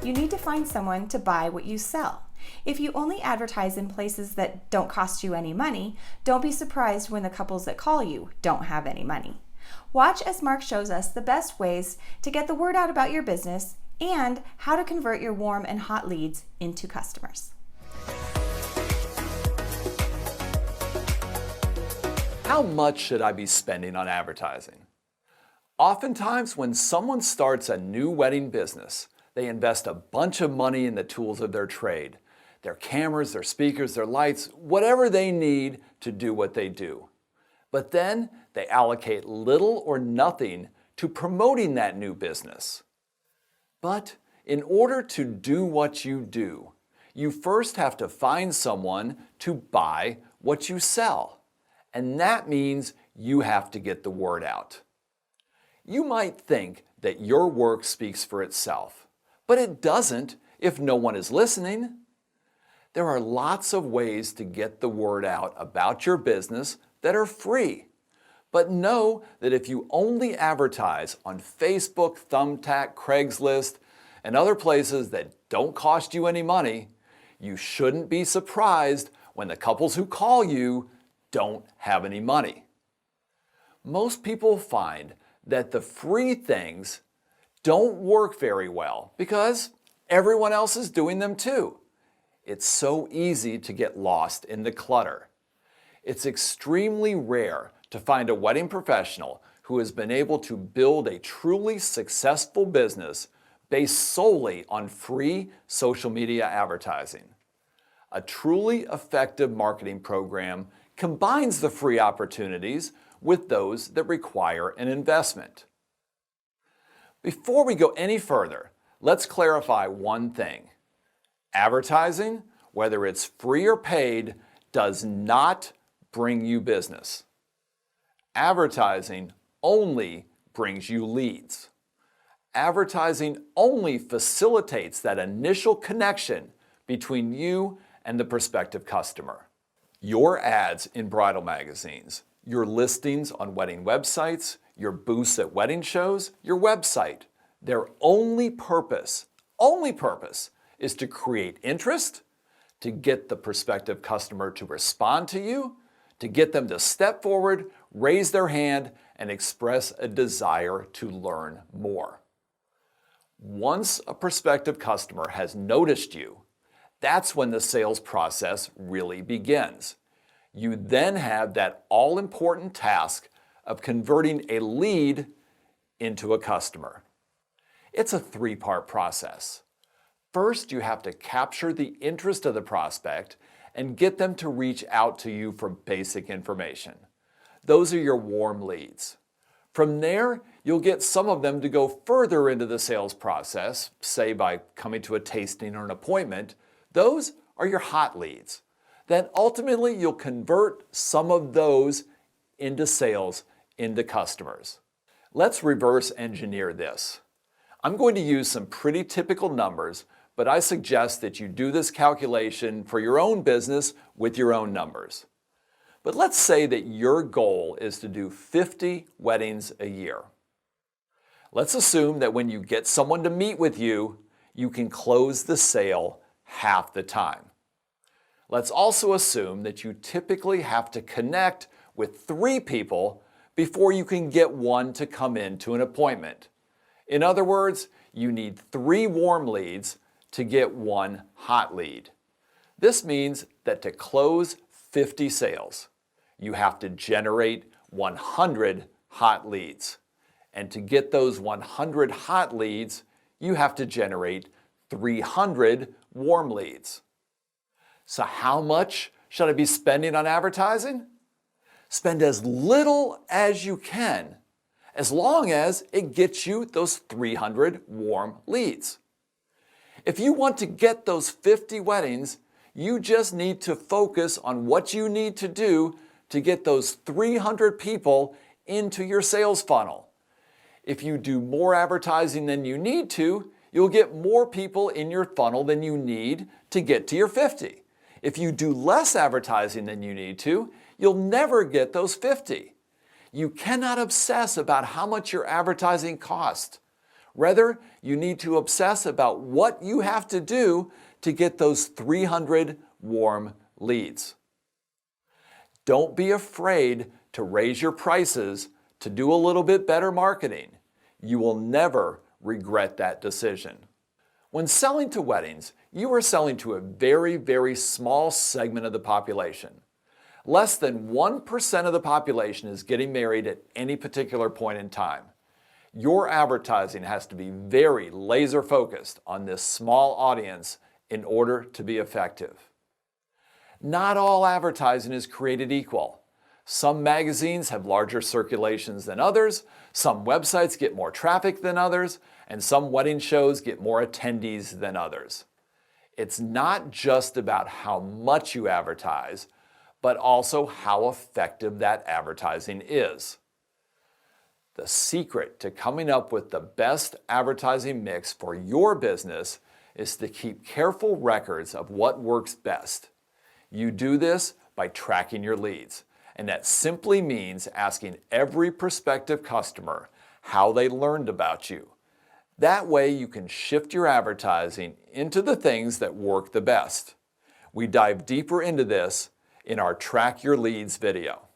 You need to find someone to buy what you sell. If you only advertise in places that don't cost you any money, don't be surprised when the couples that call you don't have any money. Watch as Marc shows us the best ways to get the word out about your business and how to convert your warm and hot leads into customers. How much should I be spending on advertising? Oftentimes, when someone starts a new wedding business, they invest a bunch of money in the tools of their trade, their cameras, their speakers, their lights, whatever they need to do what they do. But then they allocate little or nothing to promoting that new business. But in order to do what you do, you first have to find someone to buy what you sell. And that means you have to get the word out. You might think that your work speaks for itself, but it doesn't if no one is listening. There are lots of ways to get the word out about your business that are free. But know that if you only advertise on Facebook, Thumbtack, Craigslist, and other places that don't cost you any money, you shouldn't be surprised when the couples who call you don't have any money. Most people find that the free things don't work very well because everyone else is doing them too. It's so easy to get lost in the clutter. It's extremely rare to find a wedding professional who has been able to build a truly successful business based solely on free social media advertising. A truly effective marketing program combines the free opportunities with those that require an investment. Before we go any further, let's clarify one thing. Advertising, whether it's free or paid, does not bring you business. Advertising only brings you leads. Advertising only facilitates that initial connection between you and the prospective customer. Your ads in bridal magazines, your listings on wedding websites, your booths at wedding shows, your website, their only purpose is to create interest, to get the prospective customer to respond to you, to get them to step forward, raise their hand, and express a desire to learn more. Once a prospective customer has noticed you, that's when the sales process really begins. You then have that all-important task of converting a lead into a customer. It's a three-part process. First, you have to capture the interest of the prospect and get them to reach out to you for basic information. Those are your warm leads. From there, you'll get some of them to go further into the sales process, say by coming to a tasting or an appointment. Those are your hot leads. Then ultimately, you'll convert some of those into sales, into customers. Let's reverse engineer this. I'm going to use some pretty typical numbers, but I suggest that you do this calculation for your own business with your own numbers. But let's say that your goal is to do 50 weddings a year. Let's assume that when you get someone to meet with you, you can close the sale half the time. Let's also assume that you typically have to connect with 3 people before you can get one to come into an appointment. In other words, you need 3 warm leads to get 1 hot lead. This means that to close 50 sales, you have to generate 100 hot leads. And to get those 100 hot leads, you have to generate 300 warm leads. So how much should I be spending on advertising? Spend as little as you can, as long as it gets you those 300 warm leads. If you want to get those 50 weddings, you just need to focus on what you need to do to get those 300 people into your sales funnel. If you do more advertising than you need to, you'll get more people in your funnel than you need to get to your 50. If you do less advertising than you need to, you'll never get those 50. You cannot obsess about how much your advertising costs. Rather, you need to obsess about what you have to do to get those 300 warm leads. Don't be afraid to raise your prices to do a little bit better marketing. You will never regret that decision. When selling to weddings, you are selling to a very, very small segment of the population. Less than 1% of the population is getting married at any particular point in time. Your advertising has to be very laser focused on this small audience in order to be effective. Not all advertising is created equal. Some magazines have larger circulations than others, some websites get more traffic than others, and some wedding shows get more attendees than others. It's not just about how much you advertise, but also how effective that advertising is. The secret to coming up with the best advertising mix for your business is to keep careful records of what works best. You do this by tracking your leads, and that simply means asking every prospective customer how they learned about you. That way you can shift your advertising into the things that work the best. We dive deeper into this in our Track Your Leads video.